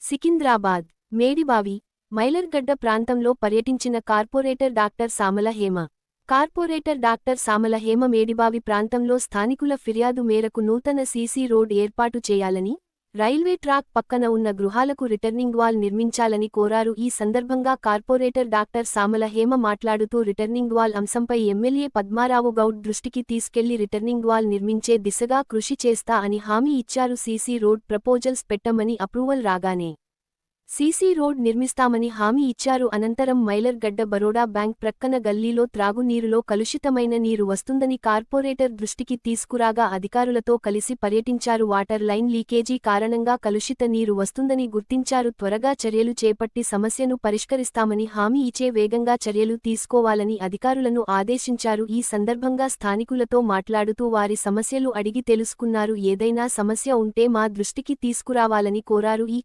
సికింద్రాబాద్, మేడిబావి, మైలర్గడ్డ ప్రాంతంలో పర్యటించిన corporator doctor Samala Hema. Corporator doctor Samala Hema Medibavi ప్రాంతంలో స్థానికుల ఫిర్యాదు మేరకు నూతన సీసీ రోడ్ ఏర్పాటు చేయాలని, రైల్వే ట్రాక్ పక్కన ఉన్న గృహాలకు రిటర్నింగ్ వాల్ నిర్మించాలని కోరారు. ఈ సందర్భంగా కార్పొరేటర్ డాక్టర్ సామల హేమ మాట్లాడుతూ రిటర్నింగ్ వాల్ అంశంపై ఎమ్మెల్యే పద్మారావు గౌడ్ దృష్టికి తీసుకెళ్లి రిటర్నింగ్ వాల్ నిర్మించే దిశగా కృషి చేస్తా అని హామీ ఇచ్చారు. సీసీ రోడ్ ప్రపోజల్స్ పెట్టమని అప్రూవల్ రాగానే సీసీ రోడ్ నిర్మిస్తామని హామీ ఇచ్చారు. అనంతరం మైలర్గడ్డ బరోడా బ్యాంక్ ప్రక్కన గల్లీలో త్రాగునీరులో కలుషితమైన నీరు వస్తుందని కార్పొరేటర్ దృష్టికి తీసుకురాగా అధికారులతో కలిసి పర్యటించారు. వాటర్ లైన్ లీకేజీ కారణంగా కలుషిత నీరు వస్తుందని గుర్తించారు. త్వరగా చర్యలు చేపట్టి సమస్యను పరిష్కరిస్తామని హామీ ఇచ్చే వేగంగా చర్యలు తీసుకోవాలని అధికారులను ఆదేశించారు. ఈ సందర్భంగా స్థానికులతో మాట్లాడుతూ వారి సమస్యలు అడిగి తెలుసుకున్నారు. ఏదైనా సమస్య ఉంటే మా దృష్టికి తీసుకురావాలని కోరారు. ఈ